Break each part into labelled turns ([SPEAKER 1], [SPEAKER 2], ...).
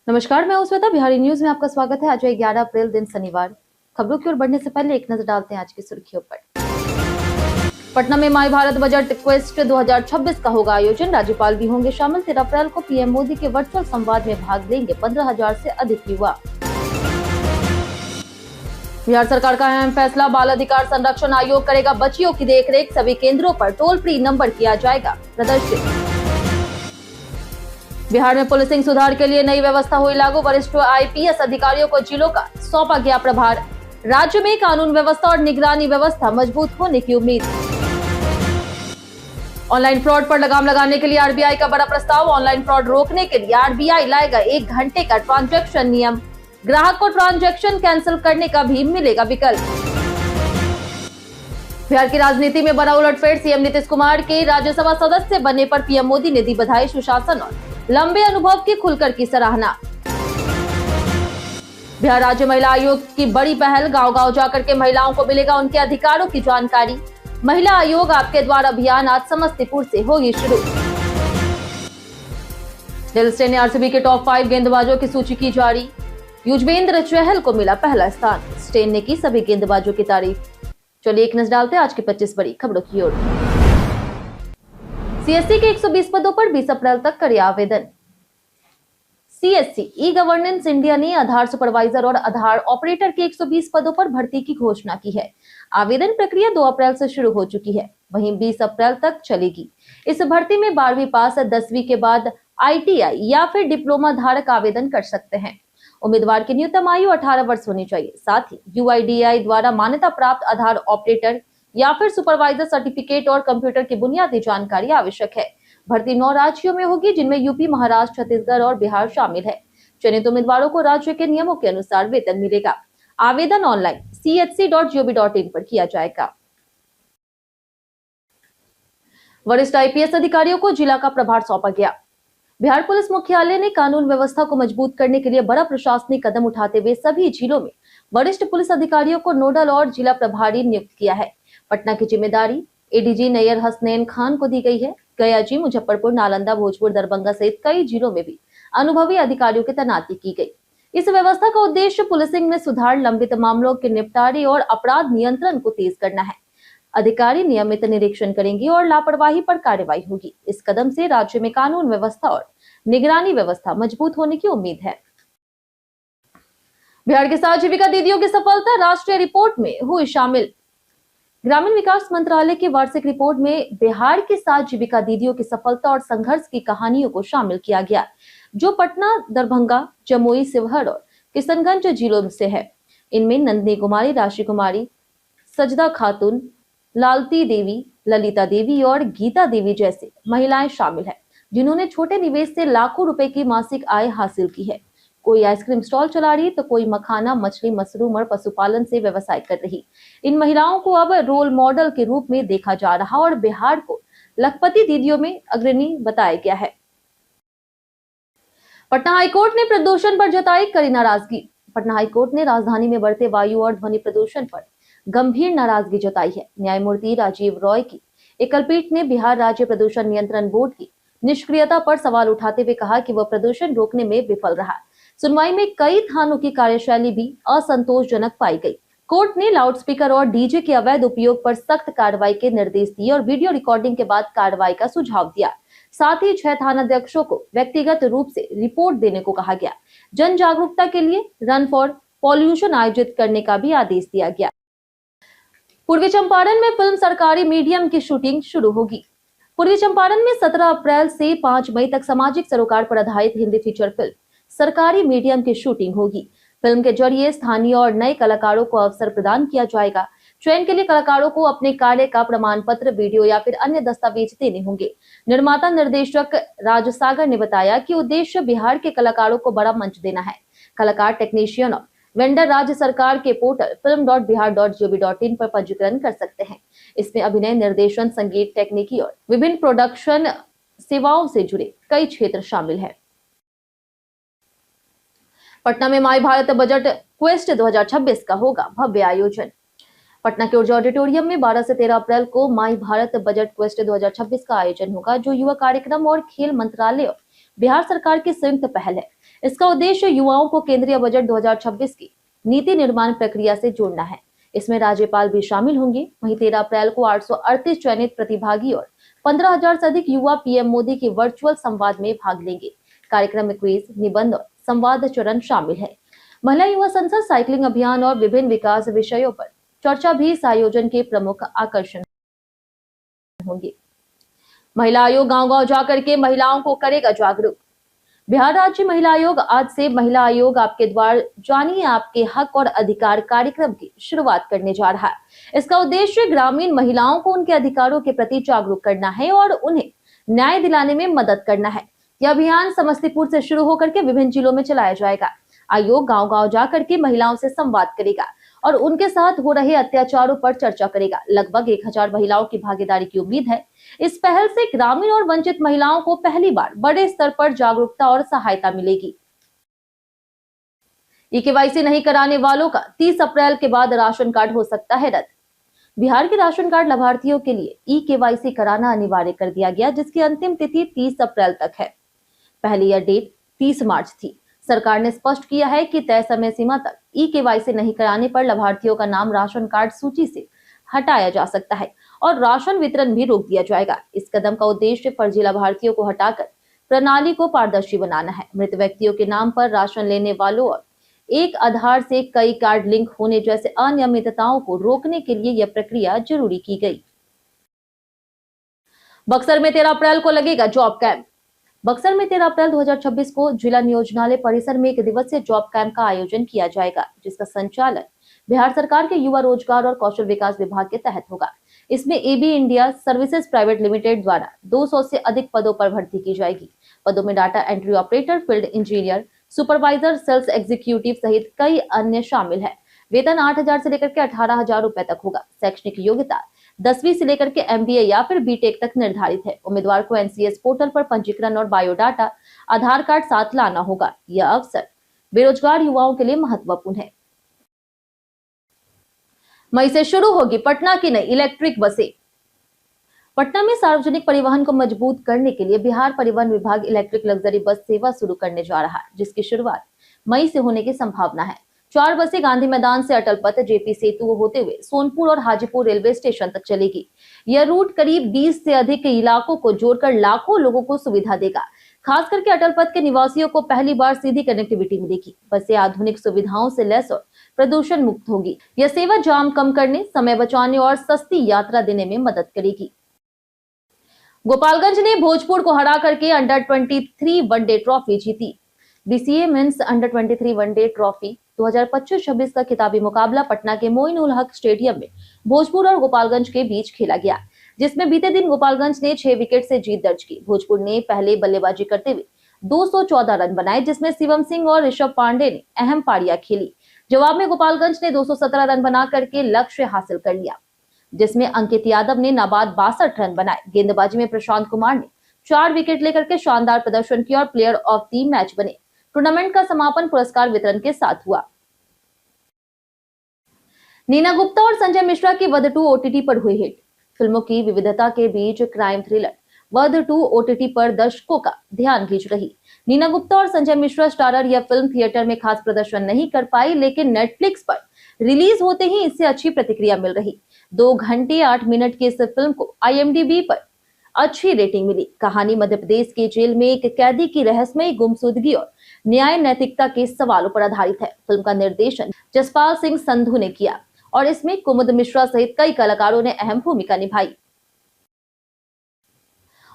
[SPEAKER 1] नमस्कार, मैं श्वेता। बिहारी न्यूज में आपका स्वागत है। आज है 11 अप्रैल, दिन शनिवार। खबरों की ओर बढ़ने से पहले एक नजर डालते हैं आज की सुर्खियों पर। पटना में माई भारत बजट क्वेस्ट 2026 का होगा आयोजन। राज्यपाल भी होंगे शामिल। 13 अप्रैल को पीएम मोदी के वर्चुअल संवाद में भाग लेंगे 15,000 से अधिक युवा। बिहार सरकार का अहम फैसला, बाल अधिकार संरक्षण आयोग करेगा बच्चियों की देखरेख। सभी केंद्रों पर टोल फ्री नंबर किया जाएगा प्रदर्शित। बिहार में पुलिसिंग सुधार के लिए नई व्यवस्था हुई लागू। वरिष्ठ आईपीएस अधिकारियों को जिलों का सौंपा गया प्रभार। राज्य में कानून व्यवस्था और निगरानी व्यवस्था मजबूत होने की उम्मीद। ऑनलाइन फ्रॉड पर लगाम लगाने के लिए आरबीआई का बड़ा प्रस्ताव। ऑनलाइन फ्रॉड रोकने के लिए आरबीआई लाएगा 1 घंटे का ट्रांजैक्शन नियम। ग्राहक को ट्रांजैक्शन कैंसिल करने का भी मिलेगा विकल्प। बिहार की राजनीति में बड़ा उलटफेर। सीएम नीतीश कुमार के राज्यसभा सदस्य बनने पर पीएम मोदी ने दी बधाई। सुशासन और लंबे अनुभव की खुलकर की सराहना। बिहार राज्य महिला आयोग की बड़ी पहल। गांव-गांव जाकर के महिलाओं को मिलेगा उनके अधिकारों की जानकारी। महिला आयोग आपके द्वार अभियान आज समस्तीपुर से होगी शुरू। डेल स्टेन ने आरसीबी के टॉप 5 गेंदबाजों की सूची की जारी। युजवेंद्र चहल को मिला पहला स्थान। स्टेन ने की सभी गेंदबाजों की तारीफ। चलिए एक नजर डालते हैं आज की 25 बड़ी खबरों की ओर। सीएससी के 120 पदों पर 20 अप्रैल तक करे आवेदन। सीएससी ई गवर्नेंस इंडिया ने आधार सुपरवाइजर और आधार ऑपरेटर के 120 पदों पर भर्ती की घोषणा की है। आवेदन प्रक्रिया 2 अप्रैल से शुरू हो चुकी है, वहीं 20 अप्रैल तक चलेगी। इस भर्ती में 12वीं पास, 10वीं के बाद आईटीआई या फिर डिप्लोमा धारक आवेदन कर सकते हैं। उम्मीदवार की न्यूनतम आयु 18 वर्ष होनी चाहिए। साथ ही यूआईडीएआई द्वारा मान्यता प्राप्त आधार ऑपरेटर या फिर सुपरवाइजर सर्टिफिकेट और कंप्यूटर की बुनियादी जानकारी आवश्यक है। भर्ती 9 राज्यों में होगी, जिनमें यूपी, महाराष्ट्र, छत्तीसगढ़ और बिहार शामिल है। चयनित उम्मीदवारों को राज्य के नियमों के अनुसार वेतन मिलेगा। आवेदन ऑनलाइन chc.gov.in पर किया जाएगा। वरिष्ठ आईपीएस अधिकारियों को जिला का प्रभार सौंपा गया। बिहार पुलिस मुख्यालय ने कानून व्यवस्था को मजबूत करने के लिए बड़ा प्रशासनिक कदम उठाते हुए सभी जिलों में वरिष्ठ पुलिस अधिकारियों को नोडल और जिला प्रभारी नियुक्त किया है। पटना की जिम्मेदारी एडीजी नैयर हसनैन खान को दी गई है। गया जी, मुजफ्फरपुर, नालंदा, भोजपुर, दरभंगा सहित कई जिलों में भी अनुभवी अधिकारियों की तैनाती की गई। इस व्यवस्था का उद्देश्य पुलिसिंग में सुधार, लंबित मामलों के निपटारे और अपराध नियंत्रण को तेज करना है। अधिकारी नियमित निरीक्षण करेंगे और लापरवाही पर कार्रवाई होगी। इस कदम से राज्य में कानून व्यवस्था और निगरानी व्यवस्था मजबूत होने की उम्मीद है। बिहार के 7 जीविका दीदियों की सफलता राष्ट्रीय रिपोर्ट में हुई शामिल। ग्रामीण विकास मंत्रालय की वार्षिक रिपोर्ट में बिहार की 7 जीविका दीदियों की सफलता और संघर्ष की कहानियों को शामिल किया गया, जो पटना, दरभंगा, जमुई, शिवहर और किशनगंज जिलों से है। इनमें नंदिनी कुमारी, राशि कुमारी, सजदा खातून, लालती देवी, ललिता देवी और गीता देवी जैसे महिलाएं शामिल हैं, जिन्होंने छोटे निवेश से लाखों रुपए की मासिक आय हासिल की है। कोई आइसक्रीम स्टॉल चला रही तो कोई मखाना, मछली, मशरूम और पशुपालन से व्यवसाय कर रही। इन महिलाओं को अब रोल मॉडल के रूप में देखा जा रहा और बिहार को लखपति दीदियों में अग्रणी बताया गया है। पटना हाईकोर्ट ने प्रदूषण पर जताई कड़ी नाराजगी। पटना हाईकोर्ट ने राजधानी में बढ़ते वायु और ध्वनि प्रदूषण पर गंभीर नाराजगी जताई है। न्यायमूर्ति राजीव रॉय की एकलपीठ ने बिहार राज्य प्रदूषण नियंत्रण बोर्ड की निष्क्रियता पर सवाल उठाते हुए कहा कि वह प्रदूषण रोकने में विफल रहा। सुनवाई में कई थानों की कार्यशैली भी असंतोषजनक पाई गई। कोर्ट ने लाउडस्पीकर और डीजे के अवैध उपयोग पर सख्त कार्रवाई के निर्देश दिए और वीडियो रिकॉर्डिंग के बाद कार्रवाई का सुझाव दिया। साथ ही 6 थानाध्यक्षों को व्यक्तिगत रूप से रिपोर्ट देने को कहा गया। जन जागरूकता के लिए रन फॉर पॉल्यूशन आयोजित करने का भी आदेश दिया गया। पूर्वी चंपारण में फिल्म सरकारी मीडियम की शूटिंग शुरू होगी। पूर्वी चंपारण में 17 अप्रैल से 5 मई तक सामाजिक सरोकार पर आधारित हिंदी फीचर फिल्म सरकारी मीडियम की शूटिंग होगी। फिल्म के जरिए स्थानीय और नए कलाकारों को अवसर प्रदान किया जाएगा। चयन के लिए कलाकारों को अपने कार्य का प्रमाण पत्र, वीडियो या फिर अन्य दस्तावेज देने होंगे। निर्माता निर्देशक राजसागर ने बताया कि उद्देश्य बिहार के कलाकारों को बड़ा मंच देना है। कलाकार, टेक्नीशियन और वेंडर राज्य सरकार के पोर्टल film.bihar.gov.in पर पंजीकरण कर सकते हैं। इसमें अभिनय, निर्देशन, संगीत, तकनीकी और विभिन्न प्रोडक्शन सेवाओं से जुड़े कई क्षेत्र शामिल हैं। पटना में माई भारत बजट क्वेस्ट 2026 का होगा भव्य आयोजन। पटना के ऊर्जा ऑडिटोरियम में 12 से 13 अप्रैल को माई भारत बजट क्वेस्ट 2026 का आयोजन होगा, जो युवा कार्यक्रम और खेल मंत्रालय और बिहार सरकार की संयुक्त पहल है। इसका उद्देश्य युवाओं को केंद्रीय बजट 2026 की नीति निर्माण प्रक्रिया से जोड़ना है। इसमें राज्यपाल भी शामिल होंगे। वहीं 13 अप्रैल को 838 चयनित प्रतिभागी और 15,000 से अधिक युवा पीएम मोदी के वर्चुअल संवाद में भाग लेंगे। कार्यक्रम में क्विज, निबंध और संवाद चरण शामिल है। महिला युवा संसद, साइकिलिंग अभियान और विभिन्न विकास विषयों पर चर्चा भी इस आयोजन के प्रमुख आकर्षण होंगे। महिला आयोग गांव-गांव जाकर के महिलाओं को करेगा जागरूक। बिहार राज्य महिला आयोग आज से महिला आयोग आपके द्वार जानिए आपके हक और अधिकार कार्यक्रम की शुरुआत करने जा रहा है। इसका उद्देश्य ग्रामीण महिलाओं को उनके अधिकारों के प्रति जागरूक करना है और उन्हें न्याय दिलाने में मदद करना है। यह अभियान समस्तीपुर से शुरू होकर के विभिन्न जिलों में चलाया जाएगा। आयोग गांव-गांव जाकर के महिलाओं से संवाद करेगा और उनके साथ हो रहे अत्याचारों पर चर्चा करेगा। लगभग 1000 महिलाओं की भागीदारी की उम्मीद है। इस पहल से ग्रामीण और वंचित महिलाओं को पहली बार बड़े स्तर पर जागरूकता और सहायता मिलेगी। ई-केवाईसी नहीं कराने वालों का 30 अप्रैल के बाद राशन कार्ड हो सकता है रद्द। बिहार के राशन कार्ड लाभार्थियों के लिए ई-केवाईसी कराना अनिवार्य कर दिया गया, जिसकी अंतिम तिथि 30 अप्रैल तक है। पहले यह डेट 30 मार्च थी। सरकार ने स्पष्ट किया है कि तय समय सीमा तक ई-केवाईसी नहीं कराने पर लाभार्थियों का नाम राशन कार्ड सूची से हटाया जा सकता है और राशन वितरण भी रोक दिया जाएगा। इस कदम का उद्देश्य फर्जी लाभार्थियों को हटाकर प्रणाली को पारदर्शी बनाना है। मृत व्यक्तियों के नाम पर राशन लेने वालों और एक आधार से कई कार्ड लिंक होने जैसे अनियमितताओं को रोकने के लिए यह प्रक्रिया जरूरी की गई। बक्सर में 13 अप्रैल को लगेगा जॉब कैंप। बक्सर में 13 अप्रैल 2026 को जिला नियोजनालय परिसर में 1 दिवसीय जॉब कैंप का आयोजन किया जाएगा, जिसका संचालन बिहार सरकार के युवा रोजगार और कौशल विकास विभाग के तहत होगा। इसमें AB India services private limited द्वारा 200 से अधिक पदों पर भर्ती की जाएगी। पदों में data entry operator, field engineer, supervisor, sales executive सहित कई अन्य शामिल है। वेतन 8,000 से लेकर के 18,000 रुपए तक होगा। शैक्षणिक योग्यता 10वीं से लेकर के MBA या फिर बीटेक तक निर्धारित है। उम्मीदवार को NCS पोर्टल पर पंजीकरण और बायोडाटा, आधार कार्ड साथ लाना होगा। यह अवसर बेरोजगार युवाओं के लिए महत्वपूर्ण है। मई से शुरू होगी पटना की नई इलेक्ट्रिक बसें। पटना में सार्वजनिक परिवहन को मजबूत करने के लिए बिहार परिवहन विभाग इलेक्ट्रिक लग्जरी बस सेवा शुरू करने जा रहा है, जिसकी शुरुआत मई से होने की संभावना है। 4 बसें गांधी मैदान से अटल पथ, JP सेतु होते हुए सोनपुर और हाजीपुर रेलवे स्टेशन तक चलेगी। यह रूट करीब 20 से अधिक इलाकों को जोड़कर लाखों लोगों को सुविधा देगा। खास करके अटल पथ के निवासियों को पहली बार सीधी कनेक्टिविटी मिलेगी। बसें आधुनिक सुविधाओं से लैस और प्रदूषण मुक्त होगी। यह सेवा जाम कम करने, समय बचाने और सस्ती यात्रा देने में मदद करेगी। गोपालगंज ने भोजपुर को हरा करके अंडर 23 वनडे ट्रॉफी जीती। BCA men's under 23 one day trophy 2025-26 का खिताबी मुकाबला पटना के मोइनुल हक स्टेडियम में भोजपुर और गोपालगंज के बीच खेला गया, जिसमें बीते दिन गोपालगंज ने 6 विकेट से जीत दर्ज की। भोजपुर ने पहले बल्लेबाजी करते हुए 214 रन बनाए, जिसमें शिवम सिंह और ऋषभ पांडे ने अहम पारियां खेली। जवाब में गोपालगंज ने 217 रन बना करके लक्ष्य हासिल कर लिया, जिसमें अंकित यादव ने नाबाद 62 रन बनाए। गेंदबाजी में प्रशांत कुमार ने 4 विकेट लेकर के शानदार प्रदर्शन किया और प्लेयर ऑफ द मैच बने। टूर्नामेंट का समापन पुरस्कार वितरण के साथ हुआ। नीना गुप्ता और संजय मिश्रा की वध 2 OTT पर हुई हिट। फिल्मों की विविधता के बीच क्राइम थ्रिलर वध 2 OTT पर दर्शकों का ध्यान खींच रही। नीना गुप्ता और संजय मिश्रा स्टारर यह फिल्म थिएटर में खास प्रदर्शन नहीं कर पाई, लेकिन नेटफ्लिक्स पर रिलीज होते ही इससे अच्छी प्रतिक्रिया मिल रही। 2 घंटे 8 मिनट की इस फिल्म को IMDb पर अच्छी रेटिंग मिली। कहानी मध्य प्रदेश के जेल में एक कैदी की रहस्यमयी गुमशुदगी और न्याय नैतिकता के सवालों पर आधारित है। फिल्म का निर्देशन जसपाल सिंह संधू ने किया और इसमें कुमुद मिश्रा सहित कई कलाकारों ने अहम भूमिका निभाई।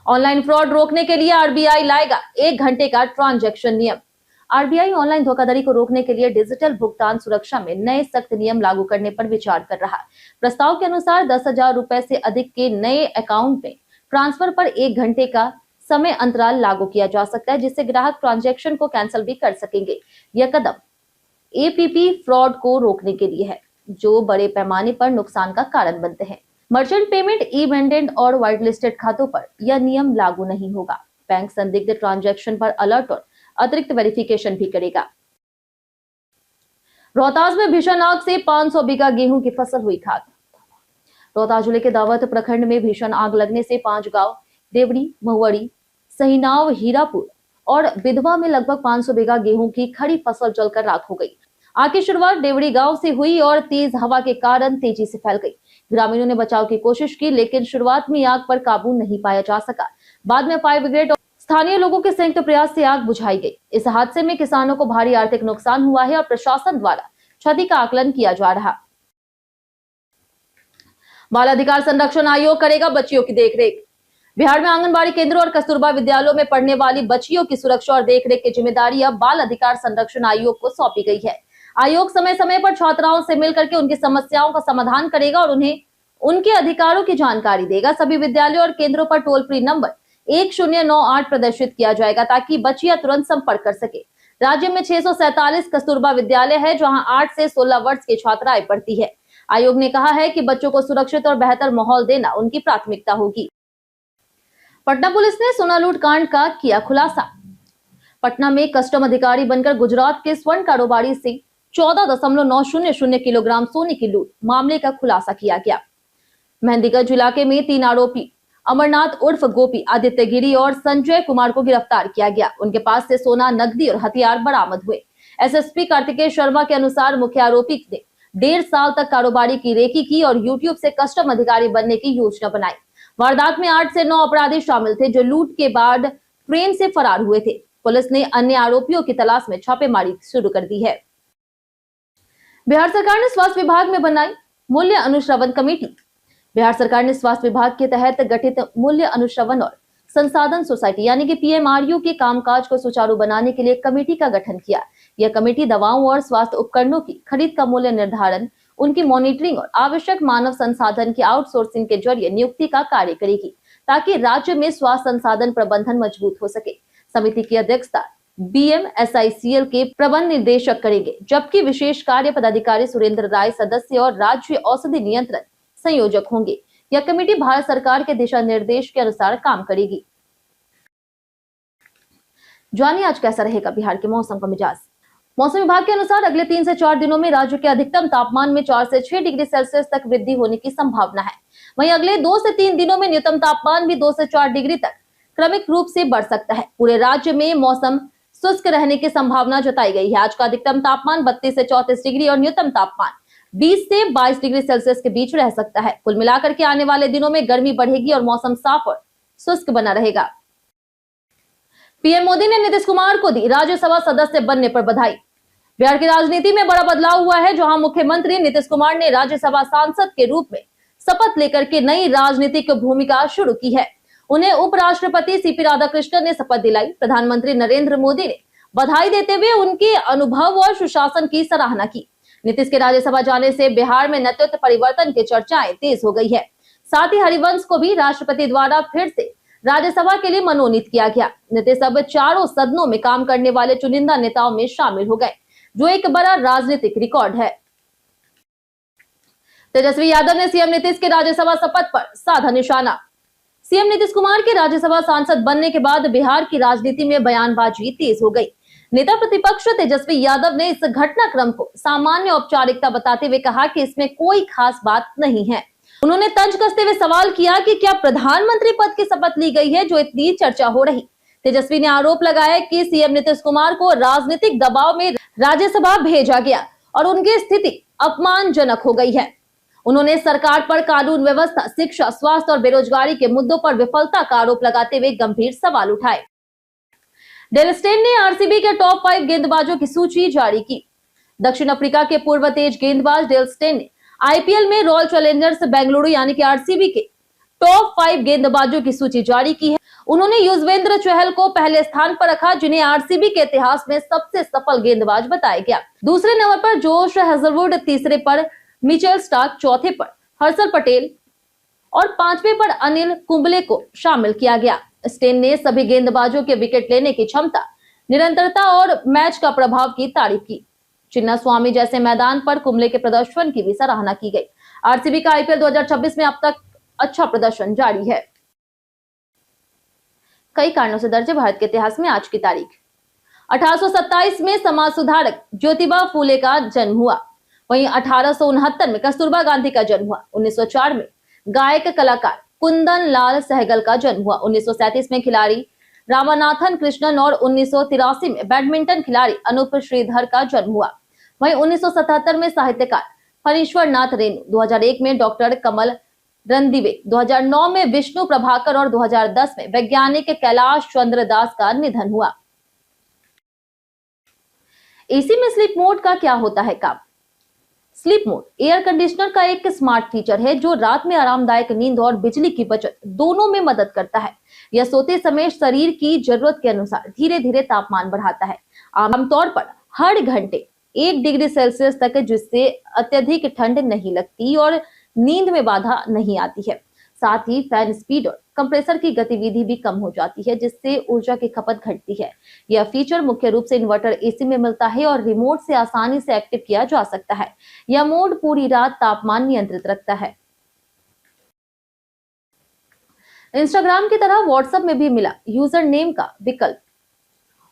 [SPEAKER 1] ऑनलाइन फ्रॉड रोकने के लिए RBI लाएगा 1 घंटे का ट्रांजैक्शन नियम। RBI ऑनलाइन धोखाधड़ी को रोकने के लिए डिजिटल भुगतान सुरक्षा में नए सख्त नियम लागू करने पर विचार कर रहा है। प्रस्ताव के अनुसार 10,000 रुपए से अधिक के नए अकाउंट में ट्रांसफर पर 1 घंटे का समय अंतराल लागू किया जा सकता है, जिससे ग्राहक ट्रांजैक्शन को कैंसिल भी कर सकेंगे। यह कदम APP फ्रॉड को रोकने के लिए है, जो बड़े पैमाने पर नुकसान का कारण बनते हैं। मर्चेंट पेमेंट, ई-वेंडेंट और व्हाइट लिस्टेड खातों पर यह नियम लागू नहीं होगा। बैंक संदिग्ध ट्रांजैक्शन पर अलर्ट और अतिरिक्त वेरिफिकेशन भी करेगा। रोहतास में भीषण आग से 500 बीघा गेहूं की फसल हुई खाक। रोहतास जिले के दावत प्रखंड में भीषण आग लगने से 5 गांव देवड़ी, महुआड़ी, सहीनाव, हीरापुर और विधवा में लगभग 500 बीघा गेहूं की खड़ी फसल जलकर राख हो गई। आग की शुरुआत डेवड़ी गांव से हुई और तेज हवा के कारण तेजी से फैल गई। ग्रामीणों ने बचाव की कोशिश की, लेकिन शुरुआत में आग पर काबू नहीं पाया जा सका। बाद में फायर ब्रिगेड और स्थानीय लोगों के संयुक्त प्रयास से आग बुझाई गई। इस हादसे में किसानों को भारी आर्थिक नुकसान हुआ है और प्रशासन द्वारा क्षति का आकलन किया जा रहा। बाल अधिकार संरक्षण आयोग करेगा बच्चियों की देखरेख। बिहार में आंगनबाड़ी केंद्रों और कस्तूरबा विद्यालयों में पढ़ने वाली बच्चियों की सुरक्षा और देखरेख की जिम्मेदारी अब बाल अधिकार संरक्षण आयोग को सौंपी गई है। आयोग समय समय पर छात्राओं से मिलकर के उनकी समस्याओं का समाधान करेगा और उन्हें उनके अधिकारों की जानकारी देगा। सभी विद्यालयों और केंद्रों पर टोल फ्री नंबर 1098 प्रदर्शित किया जाएगा ताकि बच्चियां तुरंत संपर्क कर सके। राज्य में 647 कस्तूरबा विद्यालय है जहां 8 से 16 वर्ष की छात्राएं पढ़ती है। आयोग ने कहा है कि बच्चों को सुरक्षित और बेहतर माहौल देना उनकी प्राथमिकता होगी। पटना पुलिस ने सोना लूट कांड का किया खुलासा। पटना में कस्टम अधिकारी बनकर गुजरात के स्वर्ण कारोबारी से 14.900 किलोग्राम सोने की लूट मामले का खुलासा किया गया। मेहंदीगंज इलाके में 3 आरोपी अमरनाथ उर्फ गोपी, आदित्य गिरी और संजय कुमार को गिरफ्तार किया गया। उनके पास से सोना, नकदी और हथियार बरामद हुए। एसएसपी कार्तिकेय शर्मा के अनुसार मुख्य आरोपी ने 1.5 साल तक कारोबारी की रेकी की और यूट्यूब से कस्टम अधिकारी बनने की योजना बनाई। वारदात में 8 से 9 अपराधी शामिल थे जो लूट के बाद ट्रेन से फरार हुए थे। पुलिस ने अन्य आरोपियों की तलाश में छापेमारी शुरू कर दी है। बिहार सरकार ने स्वास्थ्य विभाग में बनाई मूल्य अनुश्रवण कमेटी। बिहार सरकार ने स्वास्थ्य विभाग के तहत गठित मूल्य अनुश्रवण और संसाधन सोसाइटी यानी कि पीएमआरयू के कामकाज को सुचारू बनाने के लिए कमेटी का गठन किया। यह कमेटी दवाओं और स्वास्थ्य उपकरणों की खरीद का मूल्य निर्धारण, उनकी मॉनिटरिंग और आवश्यक मानव संसाधन की आउटसोर्सिंग के जरिए नियुक्ति का कार्य करेगी ताकि राज्य में स्वास्थ्य संसाधन प्रबंधन मजबूत हो सके। समिति की अध्यक्षता BMSICL के प्रबंध निदेशक करेंगे, जबकि विशेष कार्य पदाधिकारी सुरेंद्र राय सदस्य और राज्य औषधि नियंत्रण संयोजक होंगे। यह कमेटी भारत सरकार के दिशा निर्देश के अनुसार काम करेगी। जानिए आज कैसा रहेगा बिहार के मौसम का मिजाज। मौसम विभाग के अनुसार अगले 3 से 4 दिनों में राज्य के अधिकतम तापमान में 4 से 6 डिग्री सेल्सियस तक वृद्धि होने की संभावना है। वहीं अगले 2 से 3 दिनों में न्यूनतम तापमान भी 2 से 4 डिग्री तक क्रमिक रूप से बढ़ सकता है। पूरे राज्य में मौसम शुष्क रहने की संभावना जताई गई है। आज का अधिकतम तापमान 32 से 34 डिग्री और न्यूनतम तापमान 20 से 22 डिग्री सेल्सियस के बीच रह सकता है। कुल मिलाकर के आने वाले दिनों में गर्मी बढ़ेगी और मौसम साफ और शुष्क बना रहेगा। पीएम मोदी ने नीतीश कुमार को दी राज्यसभा सदस्य बनने पर बधाई। बिहार की राजनीति में बड़ा बदलाव हुआ है, जहां मुख्यमंत्री नीतीश कुमार ने राज्यसभा सांसद के रूप में शपथ लेकर के नई राजनीतिक भूमिका शुरू की है। उन्हें उपराष्ट्रपति सीपी राधाकृष्णन ने शपथ दिलाई। प्रधानमंत्री नरेंद्र मोदी ने बधाई देते हुए उनके अनुभव और सुशासन की सराहना की। नीतीश के राज्यसभा जाने से बिहार में नेतृत्व परिवर्तन की चर्चाएं तेज हो गई है। साथ ही हरिवंश को भी राष्ट्रपति द्वारा फिर से राज्यसभा के लिए मनोनीत किया गया। नीतीश अब चारों सदनों में काम करने वाले चुनिंदा नेताओं में शामिल हो गए, जो एक बड़ा राजनीतिक रिकॉर्ड है। तेजस्वी यादव ने सीएम नीतीश के राज्यसभा शपथ पर साधा निशाना। सीएम नीतीश कुमार के राज्यसभा सांसद बनने के बाद बिहार की राजनीति में बयानबाजी तेज हो गई। नेता प्रतिपक्ष तेजस्वी यादव ने इस घटनाक्रम को सामान्य औपचारिकता बताते हुए कहा कि इसमें कोई खास बात नहीं है। उन्होंने तंज कसते हुए सवाल किया कि क्या प्रधानमंत्री पद की शपथ ली गई है, जो इतनी चर्चा हो रही। तेजस्वी ने आरोप लगाया कि सीएम नीतीश कुमार को राजनीतिक दबाव में राज्यसभा भेजा गया और उनकी स्थिति अपमानजनक हो गई है। उन्होंने सरकार पर कानून व्यवस्था, शिक्षा, स्वास्थ्य और बेरोजगारी के मुद्दों पर विफलता का आरोप लगाते हुए गंभीर सवाल उठाए। डेल स्टेन ने आरसीबी के टॉप 5 गेंदबाजों की सूची जारी की। दक्षिण अफ्रीका के पूर्व तेज गेंदबाज डेल स्टेन ने आईपीएल में रॉयल चैलेंजर्स बेंगलुरु यानी कि आरसीबी के टॉप 5 गेंदबाजों की सूची जारी की है। उन्होंने युजवेंद्र चहल को पहले स्थान पर रखा, जिन्हें आरसीबी के इतिहास में सबसे सफल गेंदबाज बताया गया। दूसरे नंबर पर जोश हेजलवुड, तीसरे पर मिचेल स्टार्क, चौथे पर हर्षल पटेल और 5वें पर अनिल कुंबले को शामिल किया गया। स्टेन ने सभी गेंदबाजों के विकेट लेने की क्षमता, निरंतरता और मैच का प्रभाव की तारीफ की। चिन्नास्वामी जैसे मैदान पर कुंबले के प्रदर्शन की भी सराहना की गई। आरसीबी का आईपीएल 2026 में अब तक अच्छा प्रदर्शन जारी है। कई कारणों से दर्ज है भारत के इतिहास में आज की तारीख। 1827 में समाज सुधारक ज्योतिबा फूले का जन्म हुआ। वहीं 1869 में कस्तूरबा गांधी का जन्म हुआ। 1904 में गायक कलाकार कुंदन लाल सहगल का जन्म हुआ। 1937 में खिलाड़ी रामानाथन कृष्णन और 1983 में बैडमिंटन खिलाड़ी अनूप श्रीधर का जन्म हुआ। वहीं 1977 में साहित्यकार फणीश्वर नाथ रेणु, 2001 में डॉक्टर कमल रणदिवे, 2009 में विष्णु प्रभाकर और 2010 में वैज्ञानिक कैलाश चंद्र दास का निधन हुआ। एसी में स्लीप मोड का क्या होता है काम? स्लीप मोड एयर कंडीशनर का एक स्मार्ट फीचर है जो रात में आरामदायक नींद और बिजली की बचत दोनों में मदद करता है। यह सोते समय शरीर की जरूरत के अनुसार धीरे धीरे तापमान बढ़ाता है, आमतौर पर हर घंटे 1 डिग्री सेल्सियस तक, जिससे अत्यधिक ठंड नहीं लगती और नींद में बाधा नहीं आती है। साथ ही फैन स्पीड और कंप्रेसर की गतिविधि भी कम हो जाती है, जिससे ऊर्जा की खपत घटती है। यह फीचर मुख्य रूप से इन्वर्टर एसी में मिलता है और रिमोट से आसानी से एक्टिव किया जा सकता है। यह मोड पूरी रात तापमान नियंत्रित रखता है। इंस्टाग्राम की तरह व्हाट्सएप में भी मिला यूजर नेम का विकल्प।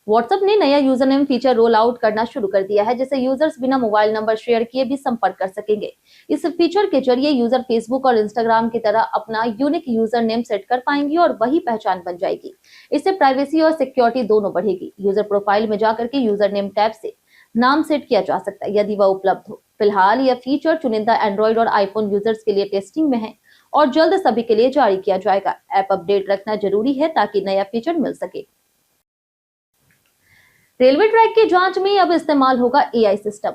[SPEAKER 1] व्हाट्सएप ने नया user name feature roll out करना शुरू कर दिया है, जिससे यूजर्स बिना मोबाइल नंबर शेयर किए भी संपर्क कर सकेंगे। इस फीचर के जरिए यूजर फेसबुक और इंस्टाग्राम की तरह अपना यूनिक यूजर नेम सेट कर पाएंगे और वही पहचान बन जाएगी। इससे प्राइवेसी और सिक्योरिटी दोनों बढ़ेगी। यूजर प्रोफाइल में जाकर के यूजर नेम टैब से नाम सेट किया जा सकता है, यदि वह उपलब्ध हो। फिलहाल यह फीचर चुनिंदा एंड्रॉइड और आईफोन यूजर्स के लिए टेस्टिंग में है और जल्द सभी के लिए जारी किया जाएगा। ऐप अपडेट रखना जरूरी है ताकि नया फीचर मिल सके। रेलवे ट्रैक की जांच में अब इस्तेमाल होगा एआई सिस्टम।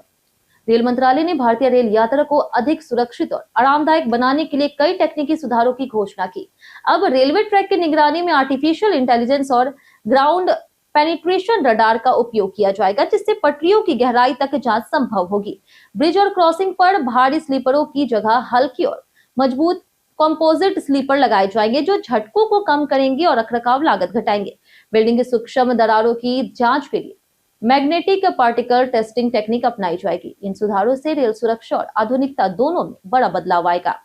[SPEAKER 1] रेल मंत्रालय ने भारतीय रेल यात्रा को अधिक सुरक्षित और आरामदायक बनाने के लिए कई तकनीकी सुधारों की घोषणा की। अब रेलवे ट्रैक की निगरानी में आर्टिफिशियल इंटेलिजेंस और ग्राउंड पेनिट्रेशन रडार का उपयोग किया जाएगा, जिससे पटरियों की गहराई तक जांच संभव होगी। ब्रिज और क्रॉसिंग पर भारी स्लीपरों की जगह हल्की और मजबूत कंपोजिट स्लीपर लगाए जाएंगे, जो झटकों को कम करेंगे और रखरखाव लागत घटाएंगे। बिल्डिंग की सूक्ष्म दरारों की जांच के लिए मैग्नेटिक पार्टिकल टेस्टिंग टेक्निक अपनाई जाएगी। इन सुधारों से रेल सुरक्षा और आधुनिकता दोनों में बड़ा बदलाव आएगा।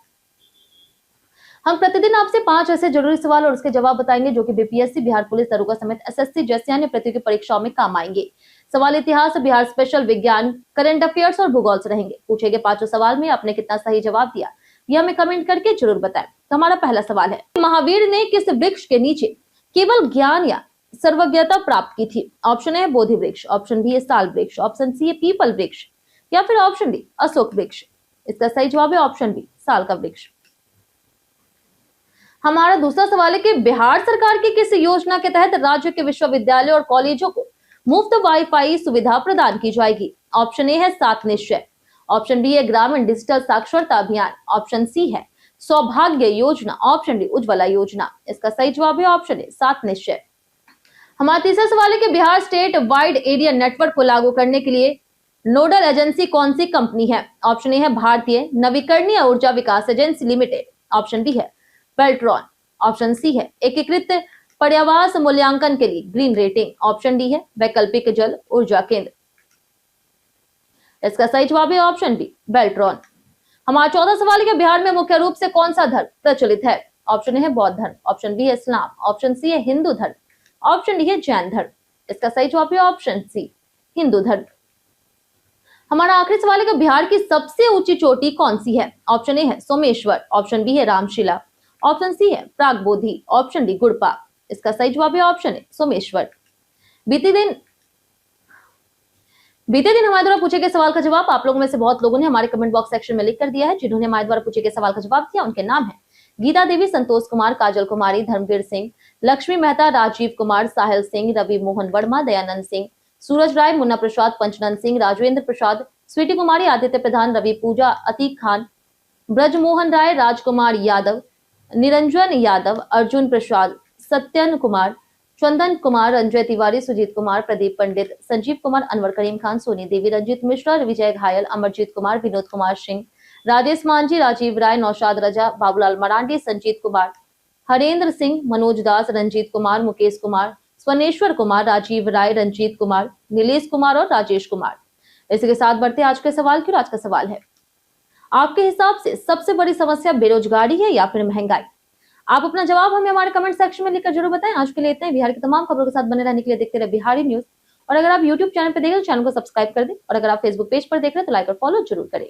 [SPEAKER 1] हम प्रतिदिन आपसे 5 ऐसे जरूरी सवाल और उसके जवाब बताएंगे जो कि बीपीएससी, बिहार पुलिस दरोगा समेत एसएससी जैसी अन्य प्रतियोगी परीक्षाओं में काम आएंगे। सवाल इतिहास, बिहार स्पेशल, विज्ञान, करंट अफेयर्स और भूगोल से रहेंगे। पूछे गए 5 सवाल में आपने कितना सही जवाब दिया, यह हमें कमेंट करके जरूर बताएं। तो हमारा पहला सवाल है, महावीर ने किस वृक्ष के नीचे केवल ज्ञान या सर्वज्ञता प्राप्त की थी? ऑप्शन ए बोधि वृक्ष, ऑप्शन बी है साल वृक्ष, ऑप्शन सी है पीपल वृक्ष या फिर ऑप्शन डी अशोक वृक्ष। इसका सही जवाब है ऑप्शन बी साल का वृक्ष। हमारा दूसरा सवाल है कि बिहार सरकार की किस योजना के तहत राज्य के विश्वविद्यालय और कॉलेजों को मुफ्त वाईफाई सुविधा प्रदान की जाएगी? ऑप्शन ए है 7 निश्चय, ऑप्शन बी है ग्रामीण डिजिटल साक्षरता अभियान, ऑप्शन सी है सौभाग्य योजना, ऑप्शन डी उज्ज्वला योजना। इसका सही जवाब है ऑप्शन ए 7 निश्चय। हमारा तीसरा सवाल है कि Bihar state wide area network को लागू करने के लिए नोडल एजेंसी कौन सी कंपनी है? ऑप्शन ए है भारतीय नवीकरणीय ऊर्जा विकास एजेंसी लिमिटेड, ऑप्शन बी है बेल्ट्रॉन, ऑप्शन सी है एकीकृत पर्यावास मूल्यांकन के लिए ग्रीन रेटिंग, ऑप्शन डी है वैकल्पिक जल ऊर्जा केंद्र। इसका सही जवाब है ऑप्शन बी बेल्ट्रॉन। हमारा चौथा सवाल है कि बिहार में मुख्य रूप से कौन सा धर्म प्रचलित है? ऑप्शन ए है बौद्ध धर्म, ऑप्शन बी है इस्लाम, ऑप्शन सी है हिंदू धर्म, ऑप्शन डी है जैन धर्म। इसका सही जवाब है ऑप्शन सी हिंदू धर्म। हमारा आखिरी सवाल है कि बिहार की सबसे ऊंची चोटी कौन सी है? ऑप्शन ए है सोमेश्वर, ऑप्शन बी है रामशिला, ऑप्शन सी है प्रागबोधि, ऑप्शन डी गुड़पा। इसका सही जवाब है ऑप्शन ए सोमेश्वर। बीते दिन हमारे द्वारा पूछे गए सवाल का जवाब आप लोगों में से बहुत लोगों ने हमारे कमेंट बॉक्स सेक्शन में लिख कर दिया है। जिन्होंने हमारे द्वारा पूछे गए सवाल का जवाब दिया उनके नाम है गीता देवी, संतोष कुमार, काजल कुमारी, धर्मवीर सिंह, लक्ष्मी मेहता, राजीव कुमार, साहिल सिंह, रवि मोहन वर्मा, दयानंद सिंह, सूरज राय, मुन्ना प्रसाद, पंचनंद सिंह, राजेंद्र प्रसाद, स्वीटी कुमारी, आदित्य प्रधान, रवि पूजा, अतीक खान, ब्रजमोहन राय, राजकुमार यादव, निरंजन यादव, अर्जुन प्रसाद, सत्यन कुमार, चंदन कुमार, रंजय तिवारी, सुजीत कुमार, प्रदीप पंडित, संजीव कुमार, अनवर करीम खान, सोनी देवी, रंजीत मिश्रा, विजय घायल, अमरजीत कुमार, विनोद कुमार सिंह, राजेश मांझी, राजीव राय, नौशाद रजा, बाबूलाल मरांडी, संजीत कुमार, हरेंद्र सिंह, मनोज दास, रंजीत कुमार, मुकेश कुमार, स्वनेश्वर कुमार, राजीव राय, रंजीत कुमार, नीलेश कुमार और राजेश कुमार। इसी के साथ बढ़ते आज के सवाल की। आज का सवाल है, आपके हिसाब से सबसे बड़ी समस्या बेरोजगारी है या फिर महंगाई? आप अपना जवाब हमें हमारे कमेंट सेक्शन में लिखकर जरूर बताएं। आज के लिए इतना ही। बिहार की तमाम खबरों के साथ बने रहने के लिए देखते रहे बिहारी न्यूज। और अगर आप यूट्यूब चैनल पर देख रहे हैं तो चैनल को सब्सक्राइब कर दें और अगर आप फेसबुक पेज पर देख रहे हैं तो लाइक और फॉलो जरूर करें।